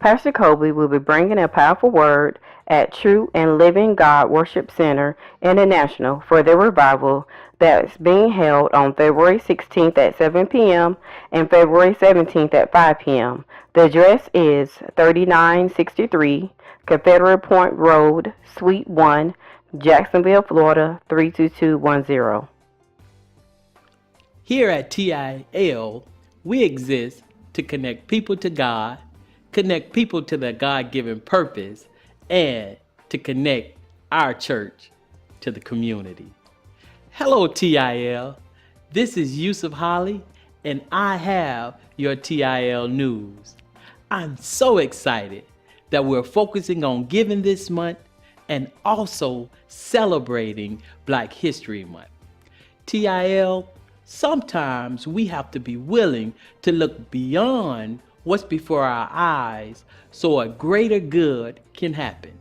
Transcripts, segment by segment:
Pastor Colby will be bringing a powerful word at True and Living God Worship Center International for their revival that's being held on February 16th at 7 p.m. and February 17th at 5 p.m. The address is 3963 Confederate Point Road, Suite 1, Jacksonville, Florida 32210. Here at TIL, we exist to connect people to God, connect people to their God-given purpose, and to connect our church to the community. Hello, TIL. This is Yusuf Holly, and I have your TIL news. I'm so excited that we're focusing on giving this month and also celebrating Black History Month. TIL, sometimes we have to be willing to look beyond what's before our eyes so a greater good can happen.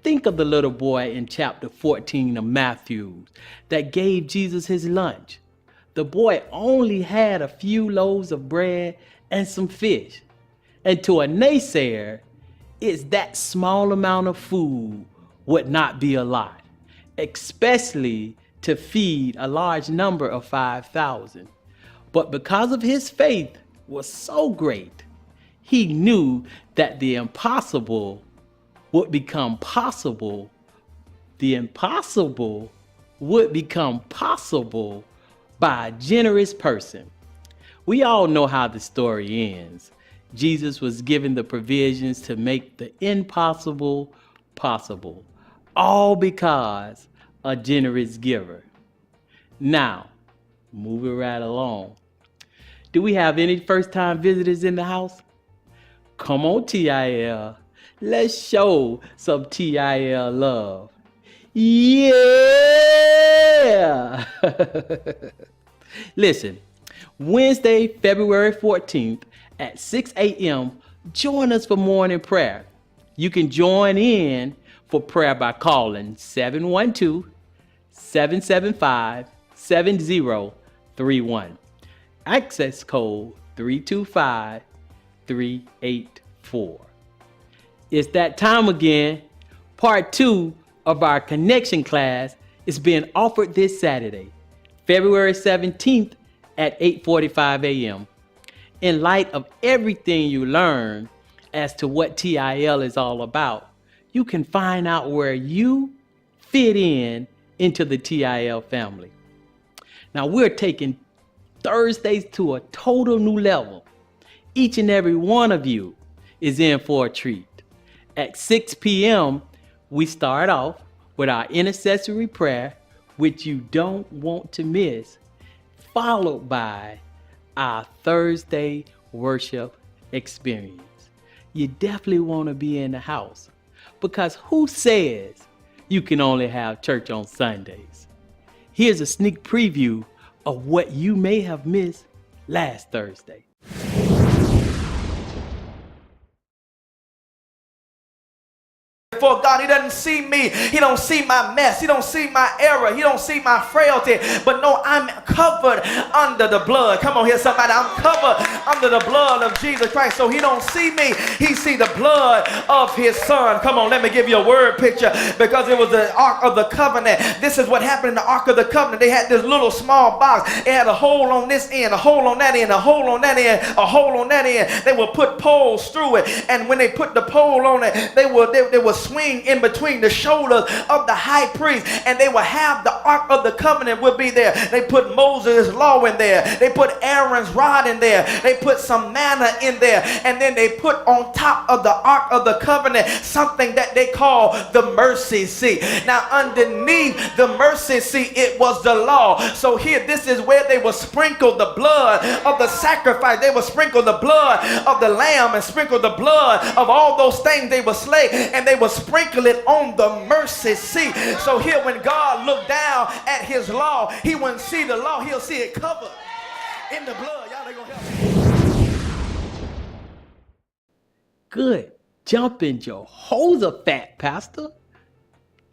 Think of the little boy in chapter 14 of Matthew that gave Jesus his lunch. The boy only had a few loaves of bread and some fish. And to a naysayer, it's that small amount of food would not be a lot, especially to feed a large number of 5,000. But because of his faith was so great, he knew that the impossible would become possible. The impossible would become possible by a generous person. We all know how the story ends. Jesus was given the provisions to make the impossible possible, all because a generous giver. Now, moving right along. Do we have any first-time visitors in the house? Come on, TIL. Let's show some TIL love. Yeah! Listen, Wednesday, February 14th at 6 a.m., join us for morning prayer. You can join in for prayer by calling 712-775-7031. Access code 325384. It's that time again. Part 2 of our connection class is being offered this Saturday, February 17th at 8:45 a.m. In light of everything you learn as to what TIL is all about, you can find out where you fit into the TIL family. Now we're taking Thursdays to a total new level. Each and every one of you is in for a treat. At 6 p.m., we start off with our intercessory prayer, which you don't want to miss, followed by our Thursday worship experience. You definitely want to be in the house, because who says you can only have church on Sundays? Here's a sneak preview of what you may have missed last Thursday. For God, he doesn't see me. He don't see my mess. He don't see my error. He don't see my frailty. But no, I'm covered under the blood. Come on here, somebody. I'm covered under the blood of Jesus Christ. So he don't see me. He see the blood of his son. Come on, let me give you a word picture, because it was the Ark of the Covenant. This is what happened in the Ark of the Covenant. They had this little small box. It had a hole on this end, a hole on that end, a hole on that end, a hole on that end. They would put poles through it. And when they put the pole on it, they would swing in between the shoulders of the high priest, and they would have the Ark of the Covenant would be there. They put Moses' law in there. They put Aaron's rod in there. They put some manna in there, and then they put on top of the Ark of the Covenant something that they call the mercy seat. Now underneath the mercy seat, it was the law. So here, this is where they would sprinkle the blood of the sacrifice. They would sprinkle the blood of the lamb and sprinkle the blood of all those things they would slay, and they would sprinkle it on the mercy seat. So here, when God looked down at his law, he wouldn't see the law. He'll see it covered in the blood. Y'all ain't gonna help me. Good jumping Jehoshaphat, Pastor.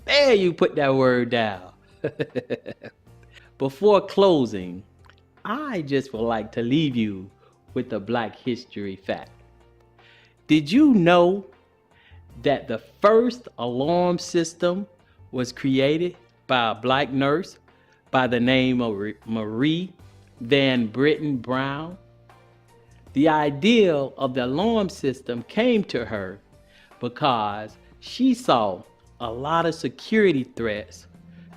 There, you put that word down. Before closing, I just would like to leave you with a Black history fact. Did you know that the first alarm system was created by a black nurse by the name of Marie Van Brittan Brown? The idea of the alarm system came to her because she saw a lot of security threats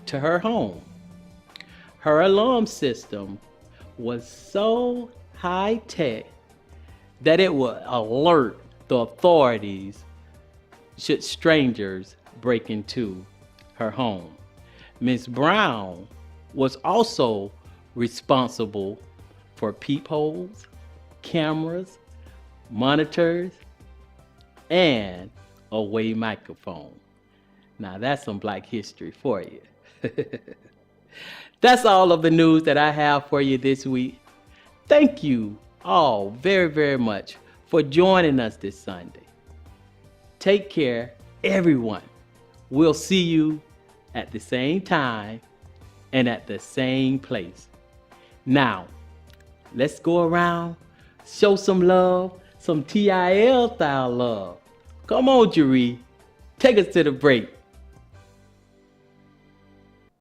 to her home. Her alarm system was so high tech that it would alert the authorities should strangers break into her home. Ms. Brown was also responsible for peepholes, cameras, monitors, and a way microphone. Now that's some Black history for you. That's all of the news that I have for you this week. Thank you all very, very much for joining us this Sunday. Take care, everyone. We'll see you at the same time and at the same place. Now, let's go around, show some love, some TIL style love. Come on, Jeree, take us to the break.